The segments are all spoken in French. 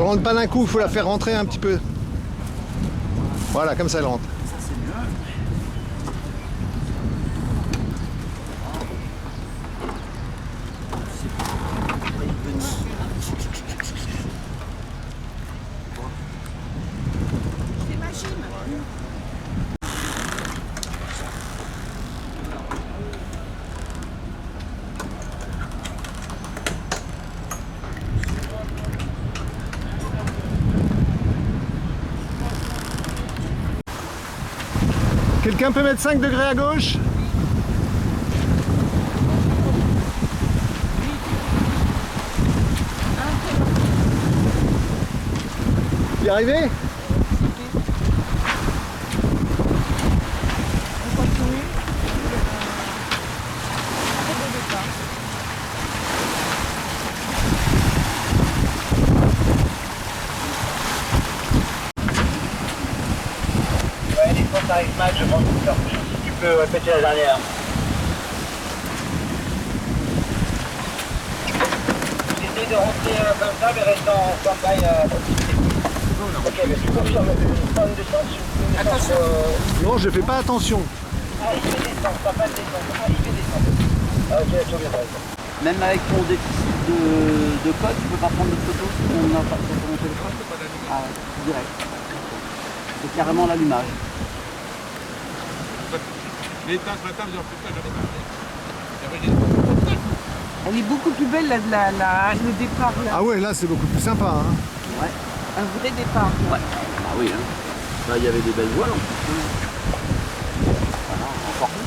rentre pas d'un coup, il faut la faire rentrer un petit peu. Voilà, comme ça elle rentre. Ça c'est mieux. C'est ma gym. Quelqu'un peut mettre 5 degrés à gauche? Y arrivé? Ouais, les fois t'arrives mal, je pense que si tu peux répéter la dernière. J'essaie de rentrer comme ça, mais reste en stand-by. Ok, mais tu confirmes pas une descente, Attention. Non, je fais pas attention. Ah, il fait descendre, pas de descendre. Ah, il fait descendre. Ah, ok, tout bien, même avec ton déficit de code, tu peux pas prendre de photo si on n'a pas sur ton téléphone? Ah, direct. C'est carrément l'allumage. L'état ce matin, j'ai en plus j'en ai Elle est beaucoup plus belle le départ là. Ah ouais, là c'est beaucoup plus sympa. Hein. Ouais. Un vrai départ. Ouais. Ah oui, hein. Là, il y avait des belles voiles en plus. Voilà, encore plus.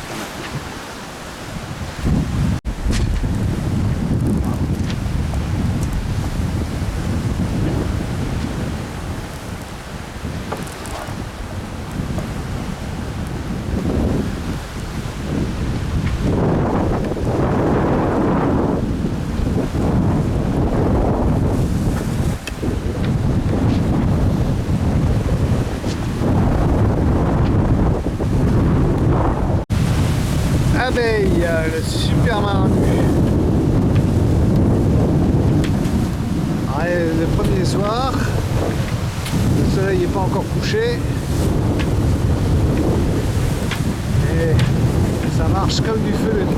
Abeille, le super marinu. Allez, le premier soir, le soleil n'est pas encore couché. Et ça marche comme du feu de Dieu.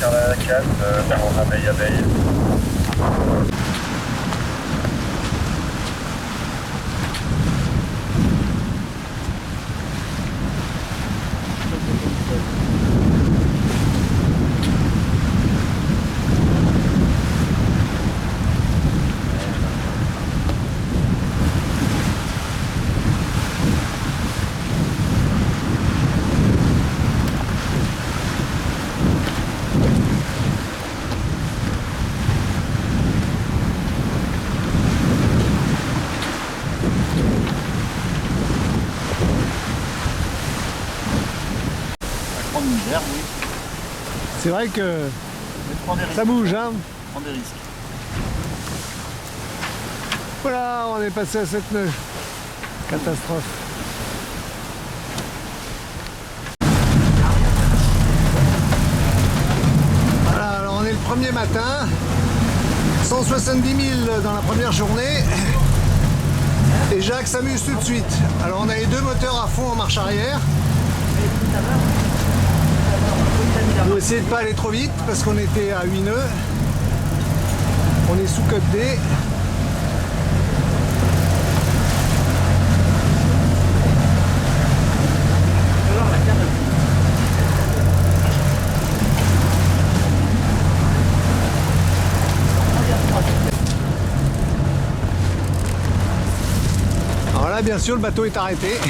Carré à 4, abeille. Oui. C'est vrai que Mais prends des risques. ça bouge, hein. Prends des risques. Voilà, on est passé à cette nœud. Catastrophe. Voilà, alors on est le premier matin. 170 000 dans la première journée. Et Jacques s'amuse tout de suite. Alors on a les deux moteurs à fond en marche arrière. On va essayer de pas aller trop vite parce qu'on était à 8 nœuds. On est sous code D. Alors là, bien sûr, le bateau est arrêté.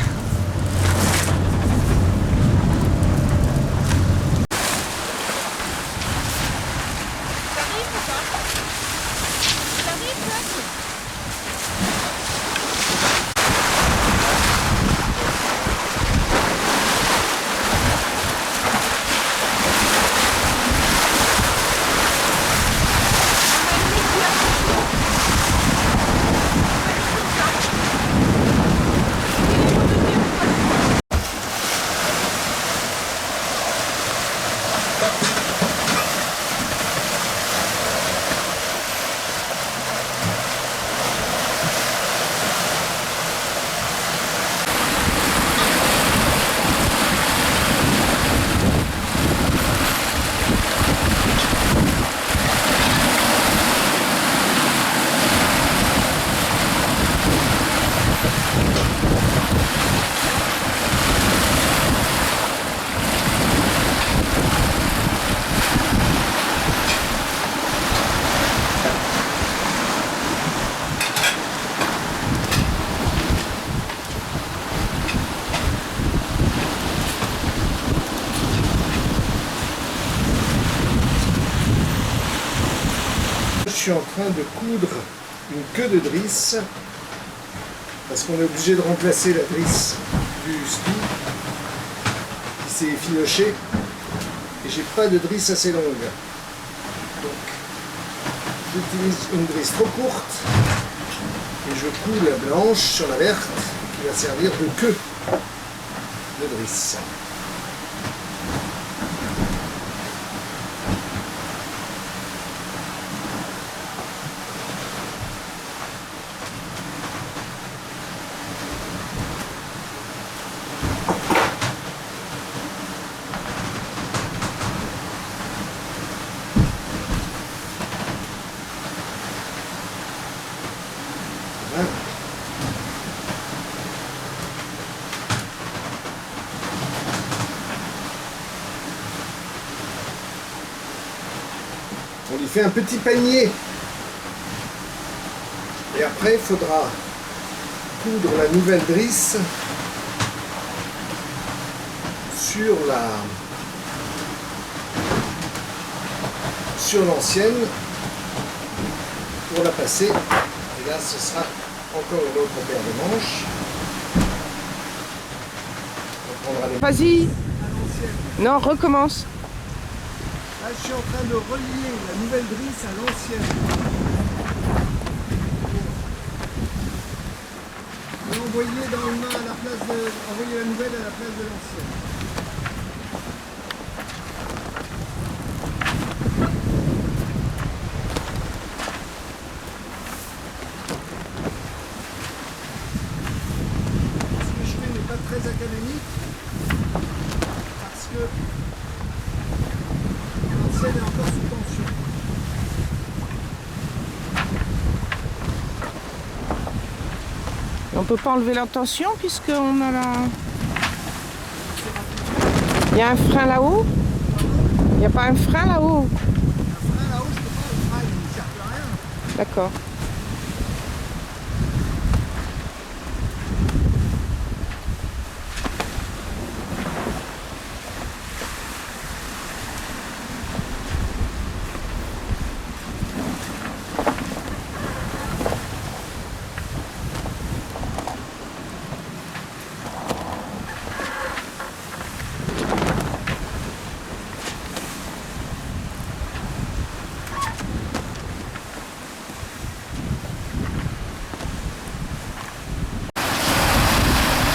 je suis en train de coudre une queue de drisse parce qu'on est obligé de remplacer la drisse du ski qui s'est effilochée et j'ai pas de drisse assez longue. Donc j'utilise une drisse trop courte et je couds la blanche sur la verte qui va servir de queue de drisse. On lui fait un petit panier. Et après, il faudra coudre la nouvelle drisse sur l'ancienne pour la passer. Et là, ce sera encore une autre paire de manches. On prendra les... Vas-y. Non, recommence. Là, je suis en train de relier la nouvelle drisse à l'ancienne. Et envoyer dans le main à la place de... envoyer la nouvelle à la place de l'ancienne. Ce que je fais n'est pas très académique parce que l'ancienne est encore sous tension. On peut pas enlever la tension puisqu'on a la... Il y a un frein là-haut? Il n'y a pas un frein là-haut? Un frein là-haut, je peux pas, le frein il ne sert plus à rien. D'accord.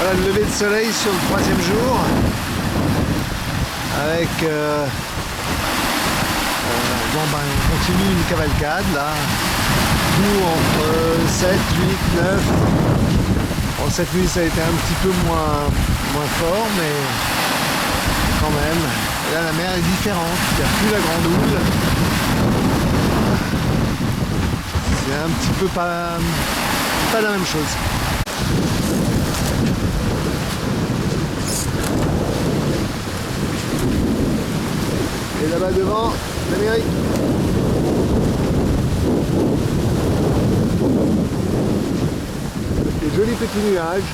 Voilà le lever de soleil sur le 3e jour avec bon ben on continue une cavalcade là, nous entre 7, 8, 9. Bon, cette nuit ça a été un petit peu moins fort mais quand même. Et là la mer est différente, il n'y a plus la grande houle. C'est un petit peu pas la même chose. Et là-bas devant, l'Amérique. Des jolis petits nuages.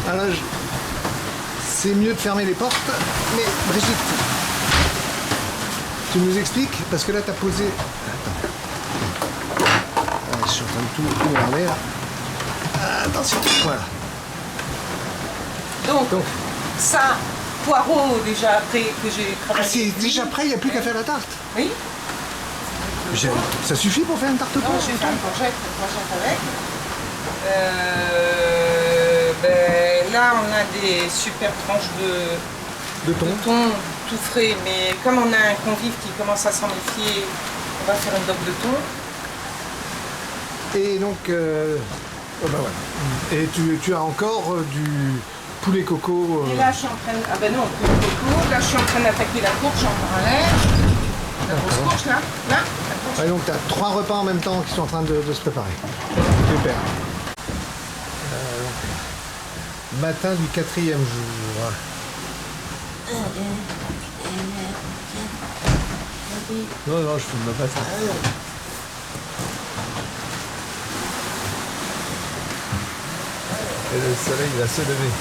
Alors, c'est mieux de fermer les portes, mais Brigitte, tu nous expliques? Parce que là, tu as posé... Attends. Ah, je suis en train de tout mélanger là. Ah, attention, voilà. Donc, ça, poireau déjà après que j'ai Ah, travaillé. c'est déjà prêt, il n'y a plus qu'à faire la tarte. Oui. Ça suffit pour faire une tarte Non, poire? j'ai fait une courgette avec. Ben, là, on a des super tranches De thon. de thon tout frais, mais comme on a un convive qui commence à s'en méfier, on va faire une dope de thon. Et donc, oh bah voilà. Et tu as encore du poulet coco. Et là, je suis en train de... Ah ben non, poulet coco. Là, je suis en train d'attaquer la courge en parallèle. La grosse courge, là. Là, la courge. Ouais, donc tu as 3 repas en même temps qui sont en train de se préparer. Super. Matin du 4e jour. Non, non, je filme pas ça. Et le soleil va se lever.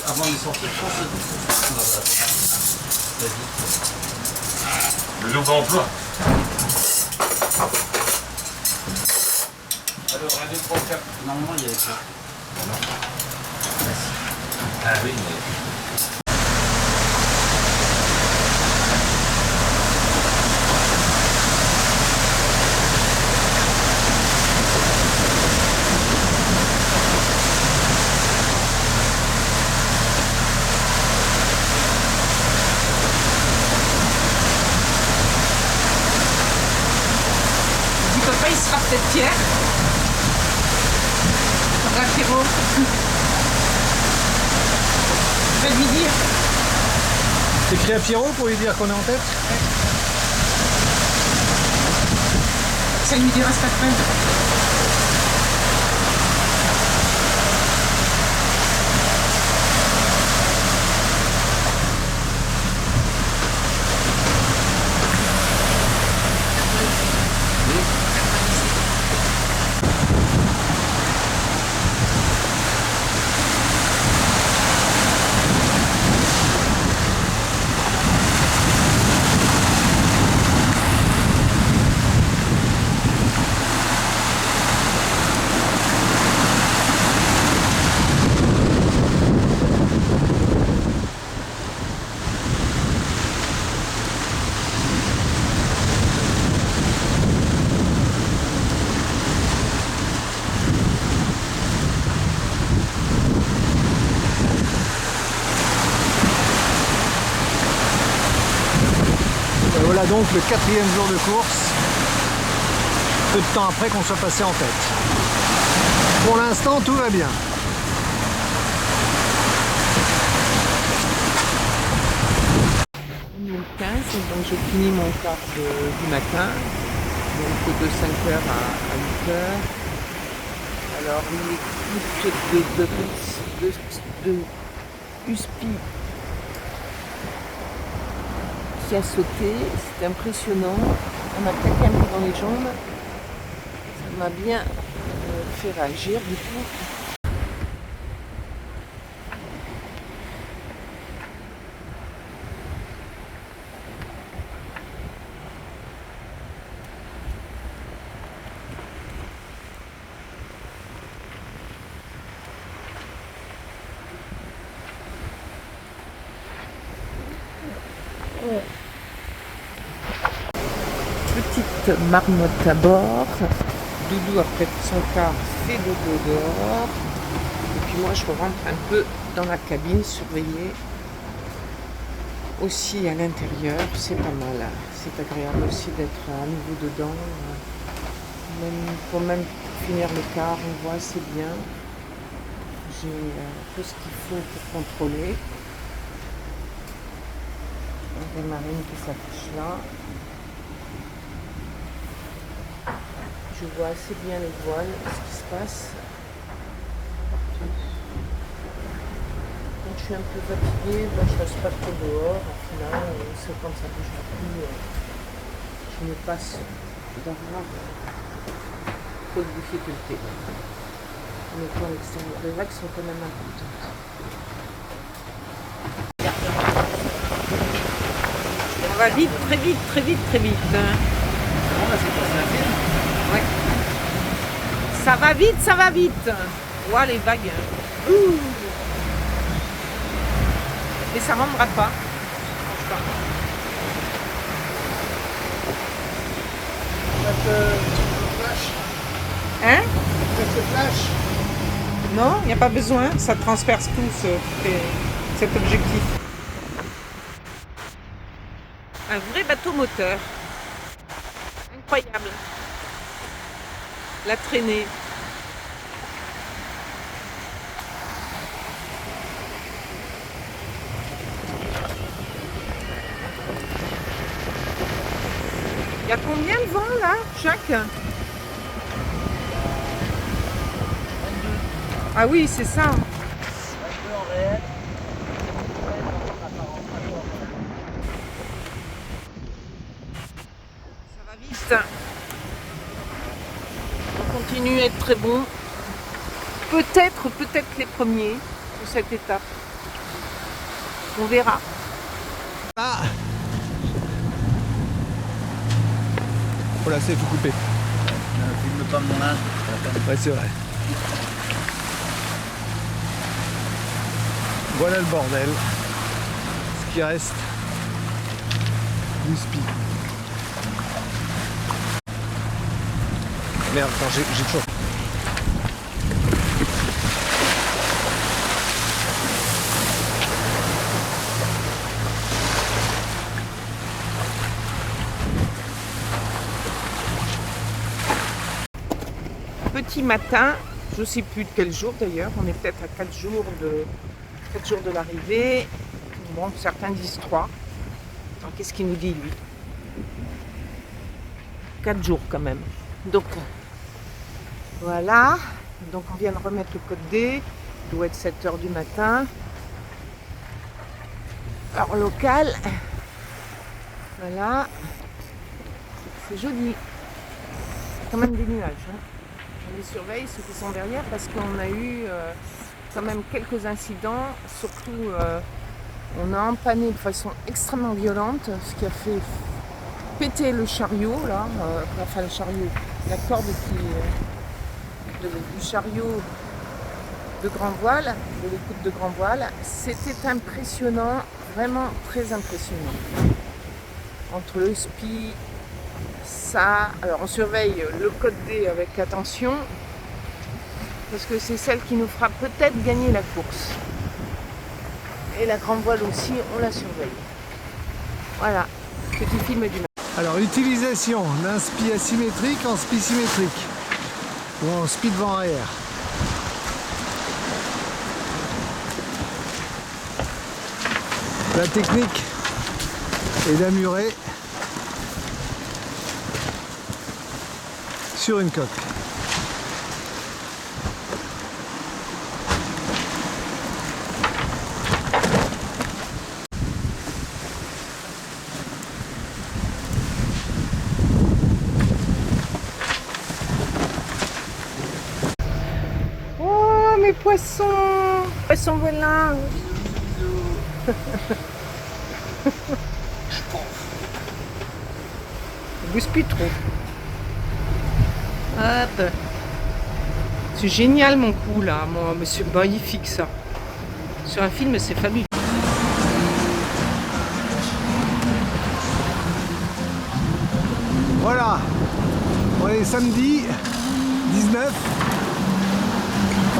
Avant de sortir, je pense que Le jour d'emploi. alors, 1, 2, 3, 4. Normalement, il y avait ça. Ah oui, mais... Papa, il sera peut-être fier. Regarde Pierrot. Je vais lui dire. T'écris à Pierrot pour lui dire qu'on est en tête? Ça lui dira cet après-midi. Et voilà donc le 4e jour de course, peu de temps après qu'on soit passé en tête. Pour l'instant, tout va bien. Donc j'ai fini mon quart du matin, donc de 5h à 8h. Alors l'écoute de Huspi qui a sauté, c'est impressionnant. On a claqué un peu dans les jambes, ça m'a bien fait réagir du coup. Petite marmotte à bord. Doudou, après son quart, fait dodo dehors. Et puis moi, je rentre un peu dans la cabine, surveiller aussi à l'intérieur. C'est pas mal. C'est agréable aussi d'être à nouveau dedans. Même pour finir le quart, on voit assez bien. J'ai tout ce qu'il faut pour contrôler. Des marines qui s'affichent là. Je vois assez bien les voiles, ce qui se passe. Quand je suis un peu fatiguée, je reste pas trop dehors. Au final, c'est quand ça bouge plus, je me passe d'avoir trop de difficultés. Mais pour l'extérieur, les vagues sont quand même importantes. On va vite, très vite, très vite, très vite. Bon, là, c'est passé un film. Ouais. Ça va vite, ça va vite. Ouah, les vagues. Ouh. Et ça rendra pas. Hein? Flash. Non, il n'y a pas besoin. Ça transperce tout cet objectif. Un vrai bateau moteur. Incroyable. La traînée. Il y a combien de vent là, Jacques? Ah oui, c'est ça. Un peu en réel. Ça va vite. On continue à être très bon. Peut-être les premiers sur cette étape. On verra. Ah. Oh là, c'est tout coupé. Filme pas mon linge. Ouais, c'est vrai. Voilà le bordel. Ce qui reste du spi. Merde, attends, j'ai toujours. Petit matin, je ne sais plus de quel jour d'ailleurs, on est peut-être à 4 jours de l'arrivée. Bon, certains disent 3. Alors, qu'est-ce qu'il nous dit lui? 4 jours quand même. Donc voilà, donc on vient de remettre le code D, il doit être 7h du matin. Heure locale. Voilà. C'est joli. Quand même des nuages. Hein. On les surveille, ceux qui sont derrière, parce qu'on a eu quand même quelques incidents. Surtout, on a empanné de façon extrêmement violente, ce qui a fait péter le chariot, là. Enfin, le chariot, la corde du chariot de grand voile, de l'écoute de grand voile. C'était impressionnant, vraiment très impressionnant. Entre le SPI, ça, alors on surveille le code D avec attention, parce que c'est celle qui nous fera peut-être gagner la course. Et la grande voile aussi, on la surveille. Voilà, petit film du matin. Alors, utilisation d'un spi asymétrique en spi symétrique ou en spi de vent arrière. La technique est d'amurer sur une coque. Oh, mes poissons! Poissons volants! Ne bouge plus trop. Hop. C'est génial mon coup là, moi, mais c'est magnifique ça. Sur un film, c'est fabuleux. Voilà, on est samedi 19.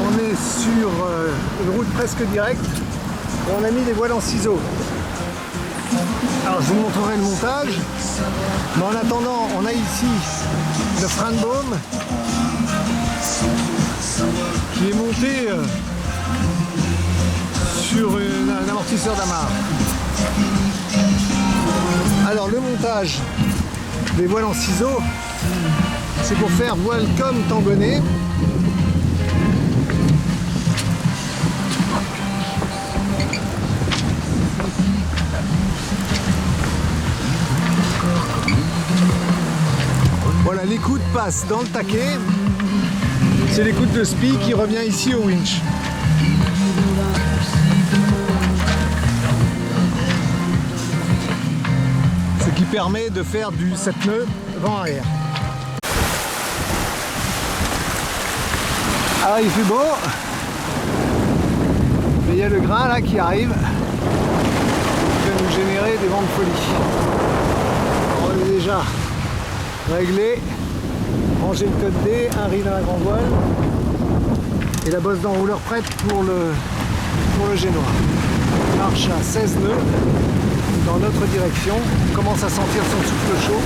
On est sur une route presque directe et on a mis des voiles en ciseaux. Alors je vous montrerai le montage, mais en attendant on a ici le frein de baume qui est monté sur un amortisseur d'amarre. Alors le montage des voiles en ciseaux, c'est pour faire voile comme tangonnet. Voilà, l'écoute passe dans le taquet, C'est l'écoute de spi qui revient ici au winch. Ce qui permet de faire du 7 nœuds vent-arrière. Alors il fait beau, mais il y a le grain là qui arrive, qui va nous générer des vents de folie. On est déjà réglé, ranger le code D, un riz dans la grand voile et la bosse d'enrouleur prête pour le génois. Marche à 16 nœuds dans notre direction, on commence à sentir son souffle chaud.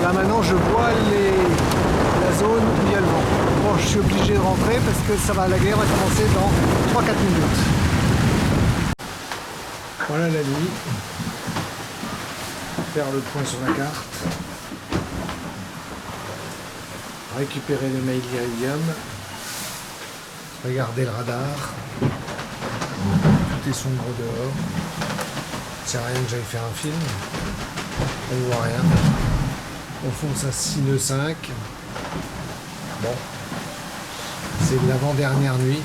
Là maintenant je vois la zone où il y a le vent. Bon, je suis obligé de rentrer parce que la guerre va commencer dans 3-4 minutes. Voilà la nuit. Faire le point sur la carte. Récupérer le mail d'Iridium. Regarder le radar. Tout est sombre dehors. Ça sert à rien que j'aille faire un film. On ne voit rien. On fonce à 6 nœuds 5. Bon. C'est l'avant-dernière nuit.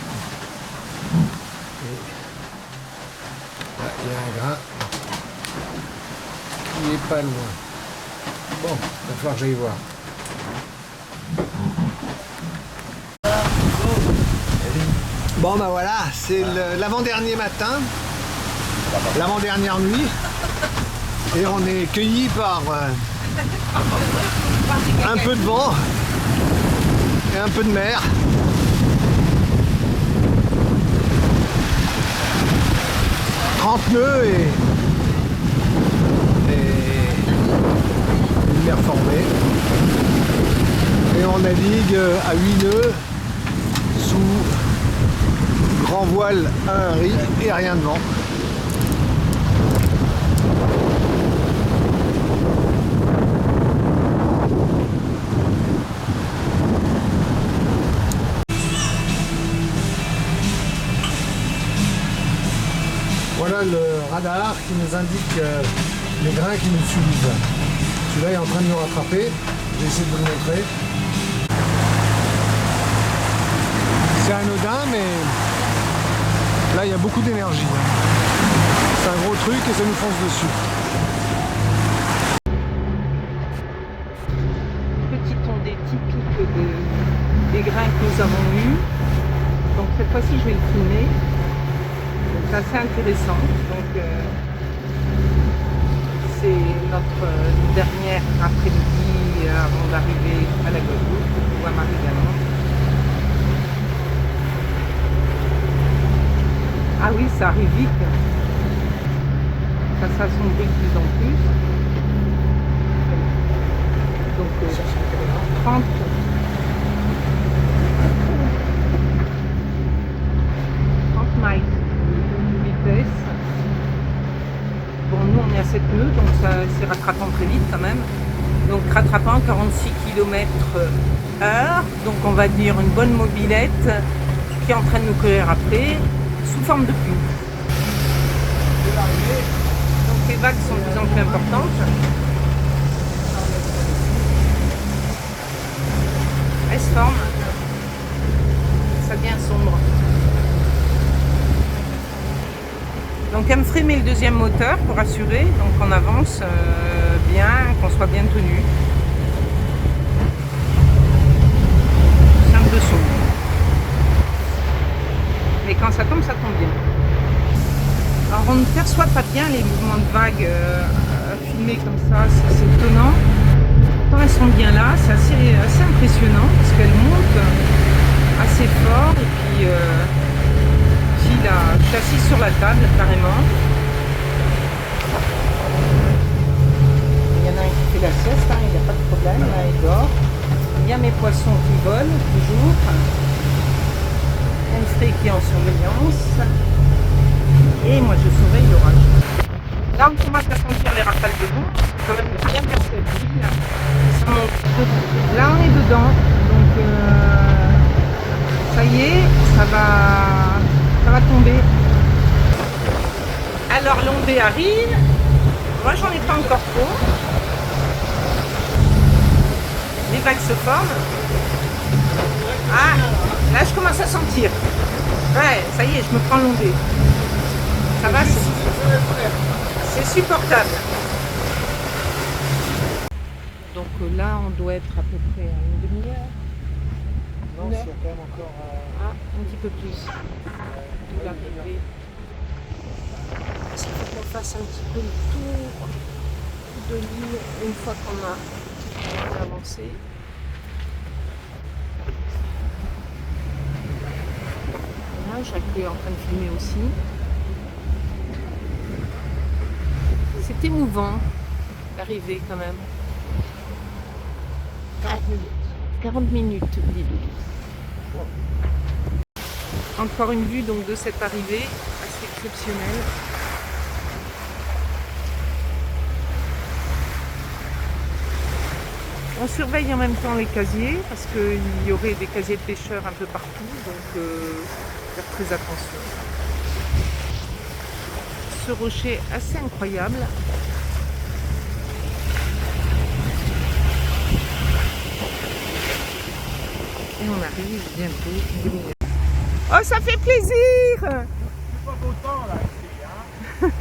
Et là, il y a un grain qui est pas loin. Bon, il va falloir que j'aille voir. Bon bah voilà, c'est l'avant-dernier matin, l'avant-dernière nuit, et on est cueilli par un peu de vent et un peu de mer. Nœuds et une mer formée. Et on navigue à 8 nœuds sous grand voile à un riz et rien de vent. Voilà le radar qui nous indique les grains qui nous suivent. Celui-là est en train de nous rattraper. Je vais essayer de vous le montrer. C'est anodin, mais là il y a beaucoup d'énergie. C'est un gros truc et ça nous fonce dessus. Petite ondée typique des grains que nous avons eus. Donc cette fois-ci je vais le filmer. C'est assez intéressant. Donc c'est notre dernière après-midi avant d'arriver à la Guadeloupe, ou à Marie-Galante. Ah oui, ça arrive vite. Ça s'assombrit de plus en plus. Donc 30 miles de vitesse. Bon, nous on est à 7 nœuds, donc ça c'est rattrapant très vite quand même. Donc rattrapant 46 km/h, donc on va dire une bonne mobilette qui est en train de nous courir après, sous forme de pluie. Donc les vagues sont de plus en plus importantes. Elles se forment. Ça devient sombre. Donc Humphrey met le deuxième moteur pour assurer, donc on avance bien, qu'on soit bien tenu. C'est un peu sombre. Mais quand ça tombe bien. Alors on ne perçoit pas bien les mouvements de vagues filmés comme ça, c'est étonnant. Pourtant elles sont bien là, c'est assez impressionnant parce qu'elles montent assez fort et puis là, je suis assise sur la table carrément. Il y en a un qui fait la sieste, hein, il n'y a pas de problème, là il dort. Il y a mes poissons qui volent toujours. Humphrey qui est en surveillance. Et moi je surveille l'orage. Là on commence à sentir les rafales de vent, c'est quand même bien perceptible. Ça monte. Là on est dedans, donc ça y est, ça va tomber. Alors l'ondée arrive. Moi j'en ai pas encore trop. Les vagues se forment. Ah, là je commence à sentir. Ouais, ça y est, je me prends l'ondée. Ça va, c'est supportable. Donc là, on doit être à peu près à une demi-heure. Non, c'est quand même encore... Ah, un petit peu plus. De l'arrivée. Parce qu'il faut qu'on fasse un petit peu le tour de l'île une fois qu'on a avancé. Voilà, Jacques est en train de filmer aussi. C'est émouvant d'arriver quand même. 40 minutes, dis donc. Encore une vue donc de cette arrivée assez exceptionnelle. On surveille en même temps les casiers parce qu'il y aurait des casiers de pêcheurs un peu partout, donc faire très attention. Ce rocher assez incroyable. Et on arrive bientôt. Oh, ça fait plaisir! C'est pas beau temps là ici, hein.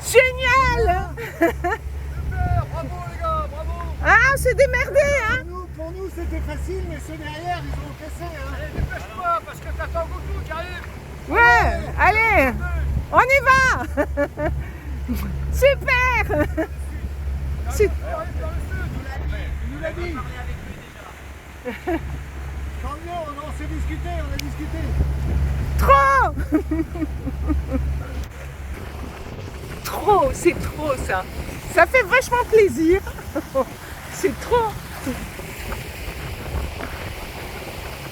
Génial! Super, bravo les gars, bravo. Ah, on s'est démerdé, hein? Pour nous c'était facile, mais ceux derrière ils ont cassé. Hein. Allez, dépêche-toi parce que t'attends beaucoup qui arrive. Ouais, allez, on y va! Super! C'est... Il nous l'a dit. Tant mieux, on s'est discuté, on a discuté. Trop! Trop, c'est trop ça. Ça fait vachement plaisir. C'est trop.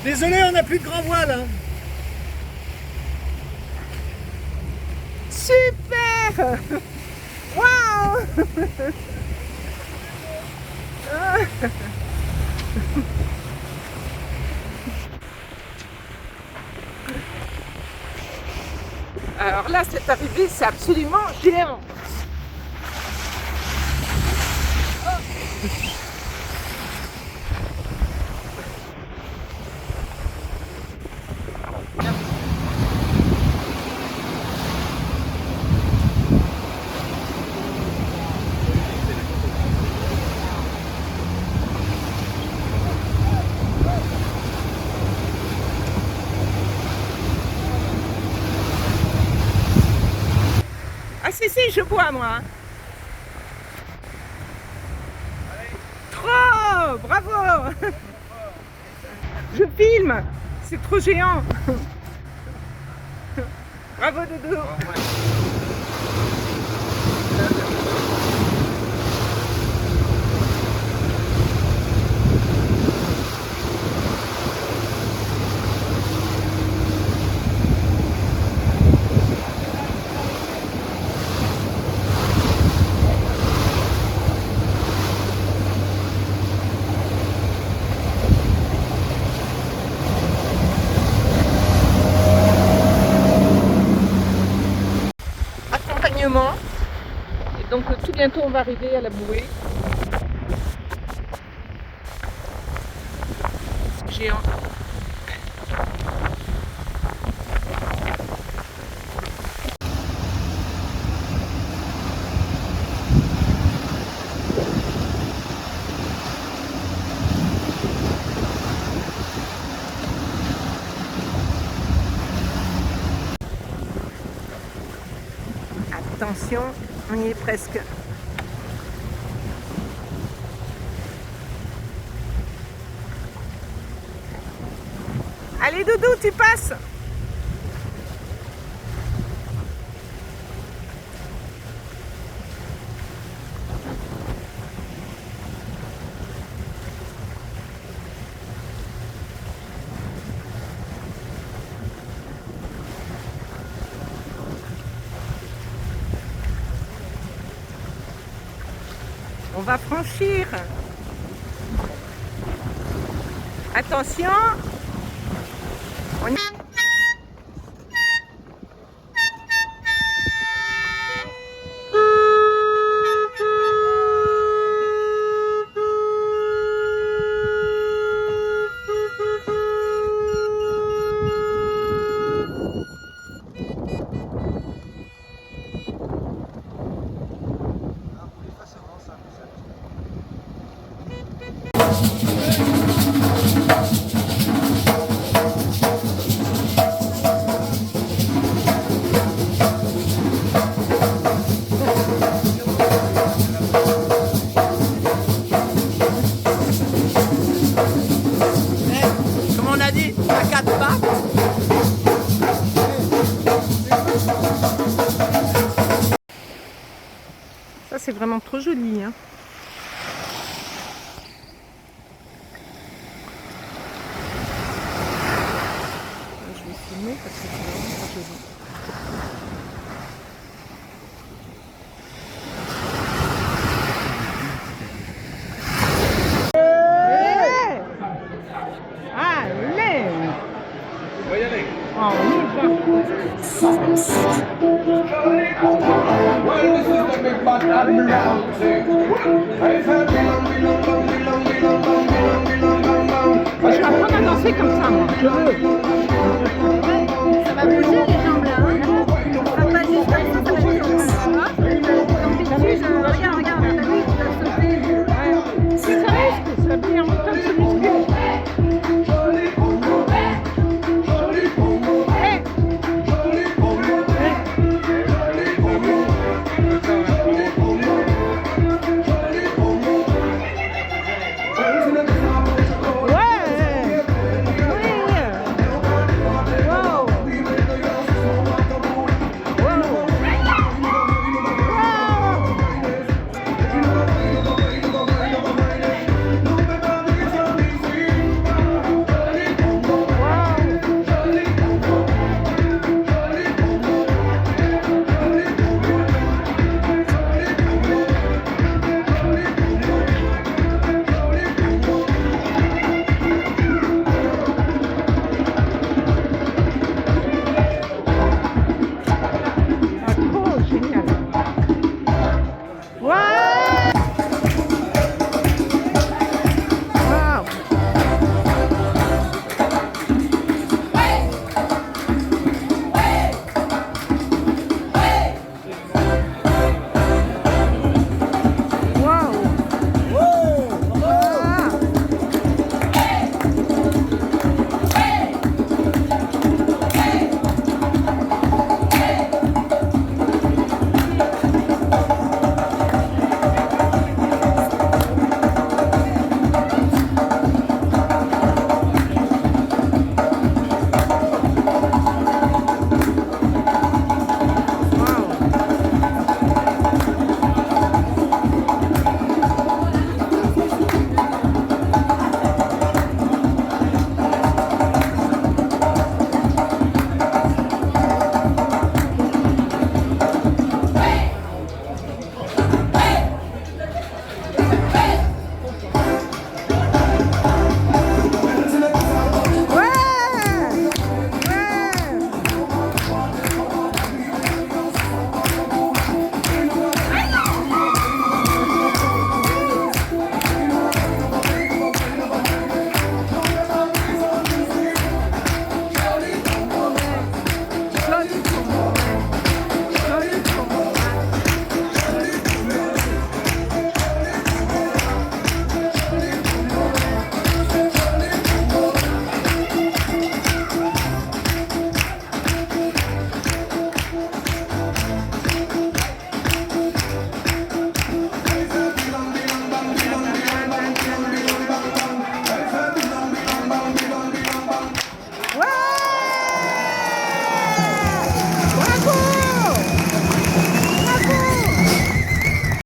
Désolé, on n'a plus de grand voile. Hein. Super! Waouh! Alors là, cette arrivée, c'est absolument géant. Ah si, je bois moi. Trop, bravo. Je filme, c'est trop géant. Bravo Dodo. Accompagnement. Et donc tout bientôt on va arriver à la bouée. Géant. Attention, on y est presque. Allez Doudou, tu passes. On va franchir. Attention. On y... c'est vraiment trop joli. Hein. Je vais filmer parce que c'est vraiment trop joli. Allez! On va y aller. Oh, on y va. Well, this is the big bad admiral. I said, Je vais apprendre à danser comme ça, moi. Je veux.